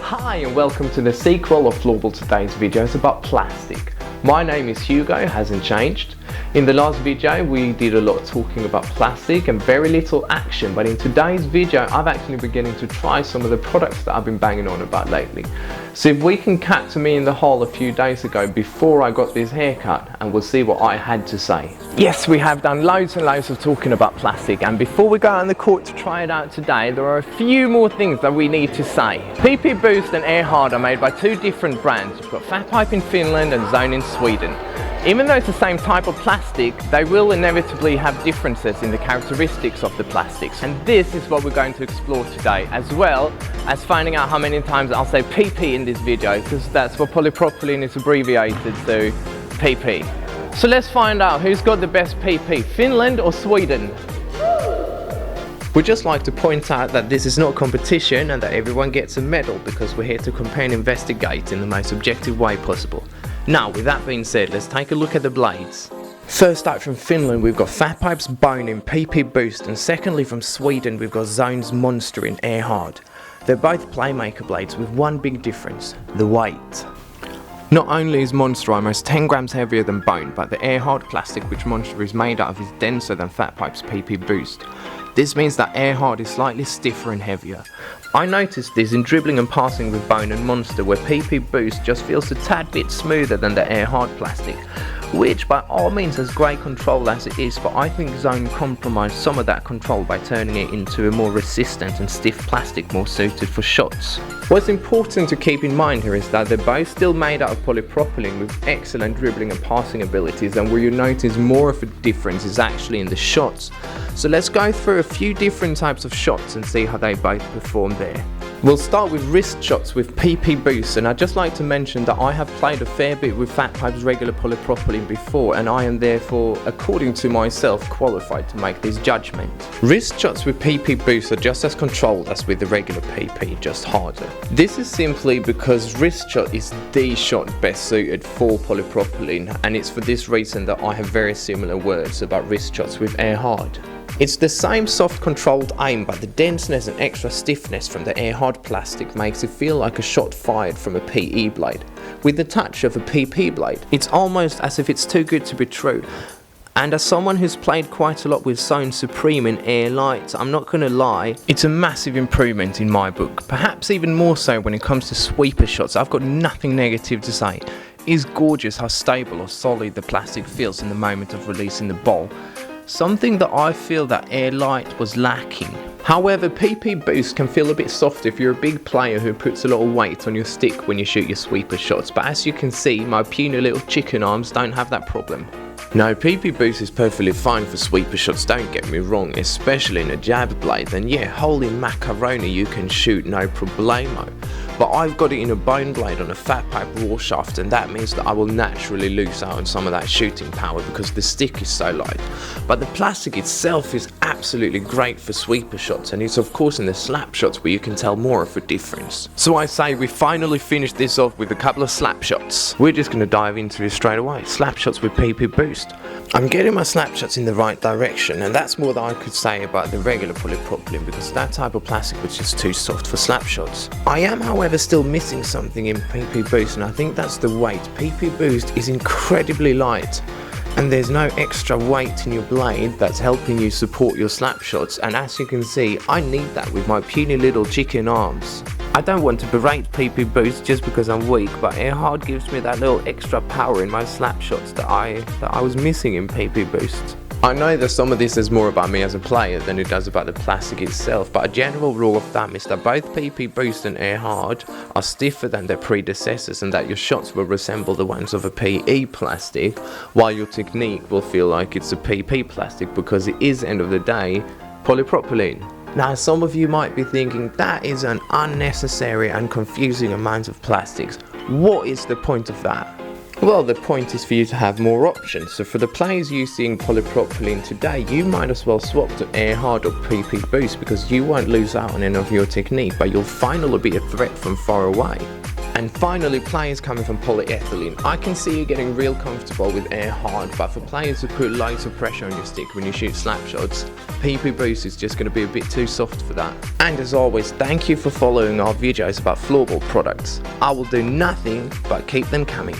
Hi and welcome to the sequel of Floorball Today's videos about plastic. My name is Hugo, hasn't changed. In the last video we did a lot of talking about plastic and very little action, but in today's video I've actually been getting to try some of the products that I've been banging on about lately. So if we can cut to me in the hall a few days ago before I got this haircut, and we'll see what I had to say. Yes, we have done loads and loads of talking about plastic, and before we go out on the court to try it out today, there are a few more things that we need to say. PP Boost and Air Hard are made by two different brands. We've got Fat Pipe in Finland and Zone in Sweden. Even though it's the same type of plastic, they will inevitably have differences in the characteristics of the plastics. And this is what we're going to explore today, as well as finding out how many times I'll say PP in this video, because that's what polypropylene is abbreviated to, PP. So let's find out who's got the best PP, Finland or Sweden? We'd just like to point out that this is not a competition and that everyone gets a medal, because we're here to compare and investigate in the most objective way possible. Now, with that being said, let's take a look at the blades. First out from Finland, we've got Fat Pipe's Bone in PP Boost, and secondly from Sweden, we've got Zone's Monster in Air Hard. They're both Playmaker blades with one big difference: the weight. Not only is Monster almost 10 grams heavier than Bone, but the Air Hard plastic which Monster is made out of is denser than Fat Pipe's PP Boost. This means that Air Hard is slightly stiffer and heavier. I noticed this in dribbling and passing with Bone and Monster, where PP Boost just feels a tad bit smoother than the Air Hard plastic, which by all means has great control as it is, but I think Zone compromised some of that control by turning it into a more resistant and stiff plastic more suited for shots. What's important to keep in mind here is that they're both still made out of polypropylene with excellent dribbling and passing abilities, and where you notice more of a difference is actually in the shots. So let's go through a few different types of shots and see how they both perform there. We'll start with wrist shots with PP Boost, and I'd just like to mention that I have played a fair bit with Fat Pipe's regular polypropylene before, and I am therefore, according to myself, qualified to make this judgment. Wrist shots with PP Boost are just as controlled as with the regular PP, just harder. This is simply because wrist shot is the shot best suited for polypropylene, and it's for this reason that I have very similar words about wrist shots with Air Hard. It's the same soft controlled aim, but the denseness and extra stiffness from the Air Hard plastic makes it feel like a shot fired from a PE blade, with the touch of a PP blade. It's almost as if it's too good to be true. And as someone who's played quite a lot with Zone Supreme and Air Light, I'm not gonna lie, it's a massive improvement in my book. Perhaps even more so when it comes to sweeper shots. I've got nothing negative to say. It is gorgeous how stable or solid the plastic feels in the moment of releasing the ball. Something that I feel that Air Light was lacking. However, PP Boost can feel a bit soft if you're a big player who puts a lot of weight on your stick when you shoot your sweeper shots, but as you can see, my puny little chicken arms don't have that problem. No, PP Boost is perfectly fine for sweeper shots, don't get me wrong, especially in a jab blade, and yeah, holy macaroni, you can shoot no problemo. But I've got it in a bone blade on a Fat Pipe raw shaft, and that means that I will naturally lose out on some of that shooting power because the stick is so light. But the plastic itself is absolutely great for sweeper shots, and it's of course in the slap shots where you can tell more of a difference. So I say we finally finished this off with a couple of slap shots. We're just going to dive into it straight away. Slap shots with PP Boost. I'm getting my slap shots in the right direction, and that's more than I could say about the regular polypropylene, because that type of plastic was just too soft for slap shots. I am however still missing something in PP Boost, and I think that's the weight. PP Boost is incredibly light, and there's no extra weight in your blade that's helping you support your slap shots, and as you can see, I need that with my puny little chicken arms. I don't want to berate PP Boost just because I'm weak, but Air Hard gives me that little extra power in my slap shots that I was missing in PP Boost. I know that some of this is more about me as a player than it does about the plastic itself, but a general rule of thumb is that both PP Boost and Air Hard are stiffer than their predecessors, and that your shots will resemble the ones of a PE plastic, while your technique will feel like it's a PP plastic, because it is, end of the day, polypropylene. Now, some of you might be thinking that is an unnecessary and confusing amount of plastics. What is the point of that? Well, the point is for you to have more options. So for the players using polypropylene today, you might as well swap to Air Hard or PP Boost, because you won't lose out on any of your technique, but you'll finally be a threat from far away. And finally, players coming from polyethylene. I can see you getting real comfortable with air hard, but for players who put loads of pressure on your stick when you shoot slap shots, PP Boost is just going to be a bit too soft for that. And as always, thank you for following our videos about Floorball products. I will do nothing but keep them coming.